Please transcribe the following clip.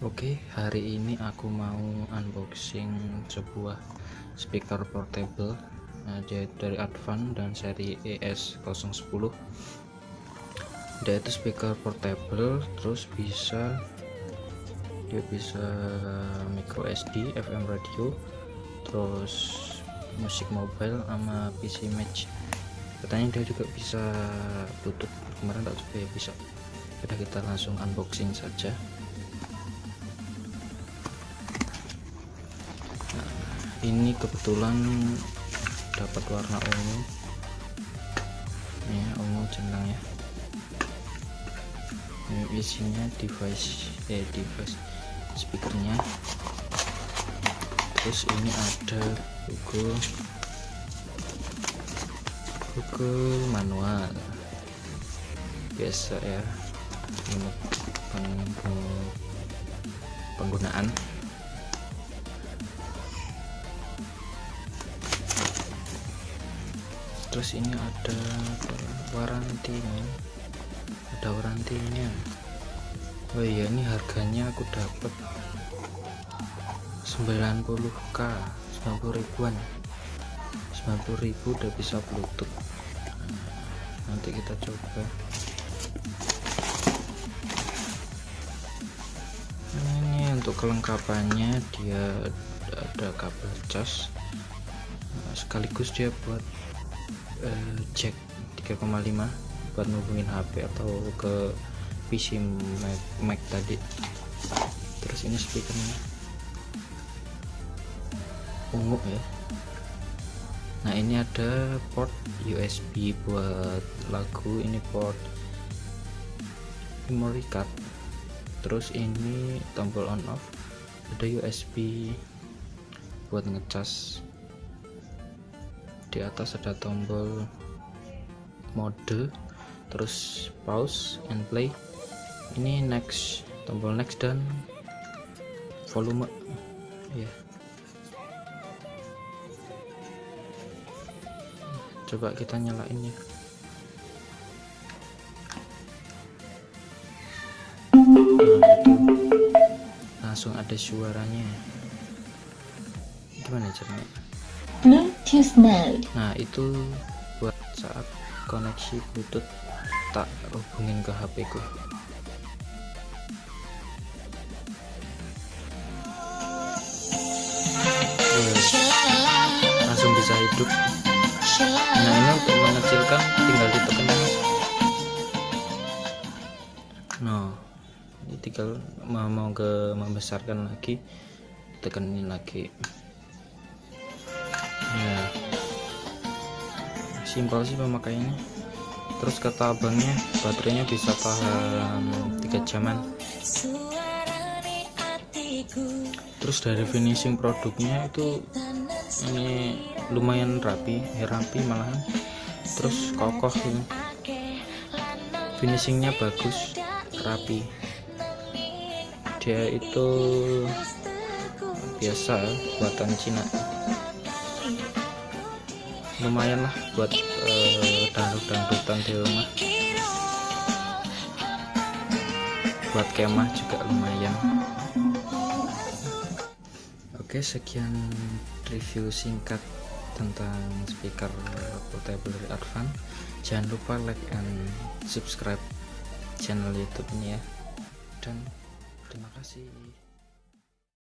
Oke, hari ini aku mau unboxing sebuah speaker portable dari Advan dan seri ES010. Dia itu speaker portable, terus dia bisa micro SD, FM radio, terus musik mobile sama PC match. Katanya dia juga bisa Bluetooth. Kemarin tak coba ya, bisa. Kita langsung unboxing saja. Ini kebetulan dapat warna ungu ya, ungu centang ya. Ini isinya device speakernya, terus ini ada buku manual biasa ya, ini penggunaan. Terus ini ada warantinya, oh iya, ini harganya aku dapat 90.000 udah bisa Bluetooth. Nanti kita coba. Ini untuk kelengkapannya, dia ada kabel cas, sekaligus dia buat jack 3,5 buat ngubungin HP atau ke PC Mac tadi. Terus ini speakernya ungu ya. Nah, ini ada port USB buat lagu, ini port memory card. Terus ini tombol on off, ada USB buat ngecas. Di atas ada tombol mode, terus pause and play. Ini next, tombol next dan volume ya. Coba kita nyalain ya. Nah, itu langsung ada suaranya. Gimana caranya? Bluetooth mode. Nah, itu buat saat koneksi Bluetooth tak hubungin ke HP ku. Langsung bisa hidup. Nah, ini untuk mengecilkan tinggal ditekan. Nah, ini tinggal mau membesarkan lagi, tekenin lagi. Nah, simpel sih pemakaiannya. Terus kata abangnya baterainya bisa tahan 3 jaman. Terus dari finishing produknya itu ini lumayan rapi malahan. Terus kokoh ini, finishingnya bagus, rapi. Dia itu biasa buatan Cina. Lumayan lah buat dangdut-dangdutan di rumah, buat kemah juga lumayan. Oke, sekian review singkat tentang speaker portable dari Advan. Jangan lupa like and subscribe channel YouTube ini ya, dan terima kasih.